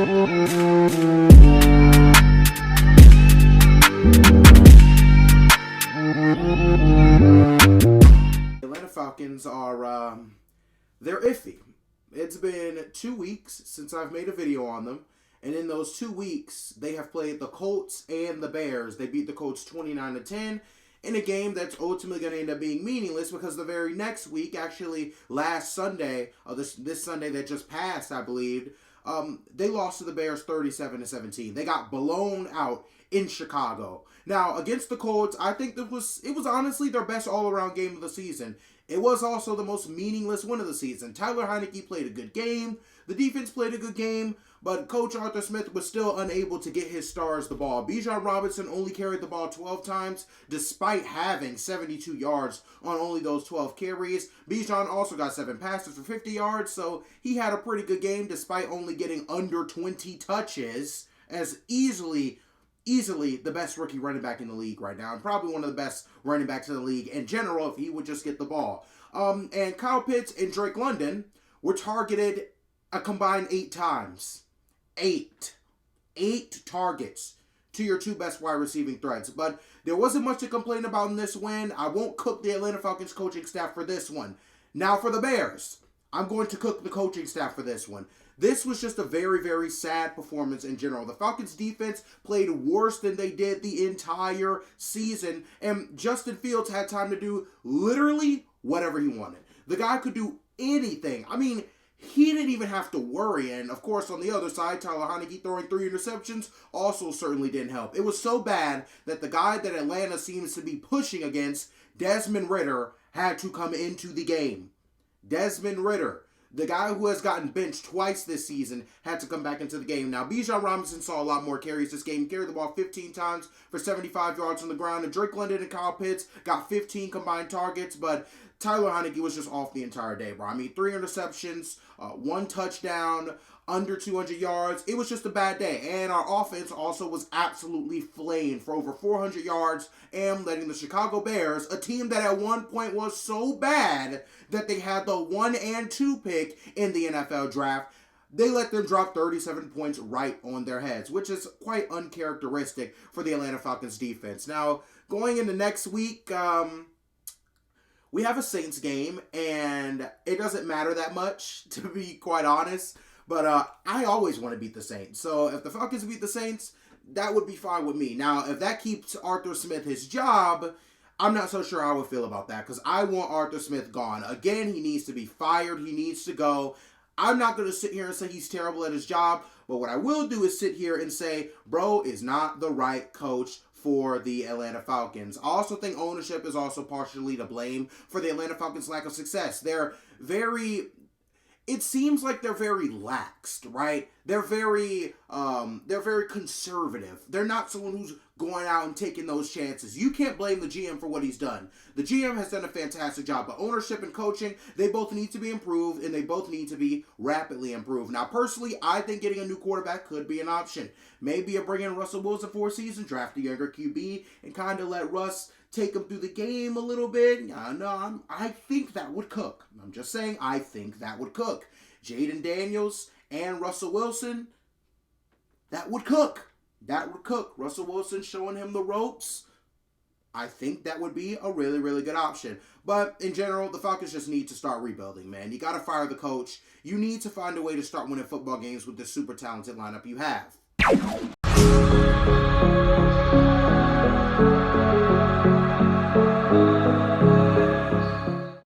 Atlanta Falcons are, they're iffy. It's been 2 weeks since I've made a video on them. And in those 2 weeks, they have played the Colts and the Bears. They beat the Colts 29-10 in a game that's ultimately going to end up being meaningless because the very next week, actually last Sunday, this Sunday that just passed, I believe, they lost to the Bears 37-17. They got blown out in Chicago. Now, against the Colts, I think it was honestly their best all-around game of the season. It was also the most meaningless win of the season. Tyler Heinicke played a good game. The defense played a good game. But Coach Arthur Smith was still unable to get his stars the ball. Bijan Robinson only carried the ball 12 times, despite having 72 yards on only those 12 carries. Bijan also got 7 passes for 50 yards, so he had a pretty good game, despite only getting under 20 touches, as easily the best rookie running back in the league right now, and probably one of the best running backs in the league in general if he would just get the ball. And Kyle Pitts and Drake London were targeted a combined 8 times. 8 targets to your 2 best wide receiving threats. But there wasn't much to complain about in this win. I won't cook the Atlanta Falcons coaching staff for this one. Now for the Bears, I'm going to cook the coaching staff for this one. This was just a very, very sad performance in general. The Falcons defense played worse than they did the entire season. And Justin Fields had time to do literally whatever he wanted. The guy could do anything. I mean, he didn't even have to worry. And, of course, on the other side, Tyler Heinicke throwing 3 interceptions also certainly didn't help. It was so bad that the guy that Atlanta seems to be pushing against, Desmond Ridder, had to come into the game. Desmond Ridder, the guy who has gotten benched twice this season, had to come back into the game. Now, Bijan Robinson saw a lot more carries this game. He carried the ball 15 times for 75 yards on the ground. And Drake London and Kyle Pitts got 15 combined targets, but Tyler Heinicke was just off the entire day, bro. I mean, 3 interceptions, 1 touchdown, under 200 yards. It was just a bad day. And our offense also was absolutely flamed for over 400 yards and letting the Chicago Bears, a team that at one point was so bad that they had the 1 and 2 pick in the NFL draft, they let them drop 37 points right on their heads, which is quite uncharacteristic for the Atlanta Falcons defense. Now, going into next week, we have a Saints game, and it doesn't matter that much, to be quite honest. But I always want to beat the Saints. So if the Falcons beat the Saints, that would be fine with me. Now, if that keeps Arthur Smith his job, I'm not so sure how I would feel about that, because I want Arthur Smith gone. Again, he needs to be fired. He needs to go. I'm not going to sit here and say he's terrible at his job, but what I will do is sit here and say, bro is not the right coach for the Atlanta Falcons. I also think ownership is also partially to blame for the Atlanta Falcons' lack of success. It seems like they're very laxed, right? They're very conservative. They're not someone who's going out and taking those chances. You can't blame the GM for what he's done. The GM has done a fantastic job, but ownership and coaching, they both need to be improved, and they both need to be rapidly improved. Now, personally, I think getting a new quarterback could be an option. Maybe you bring in Russell Wilson for a season, draft a younger QB, and kind of let Russ take him through the game a little bit. I think that would cook. I'm just saying, I think that would cook. Jaden Daniels and Russell Wilson, that would cook. That would cook. Russell Wilson showing him the ropes. I think that would be a really, really good option. But in general, the Falcons just need to start rebuilding, man. You got to fire the coach. You need to find a way to start winning football games with the super talented lineup you have.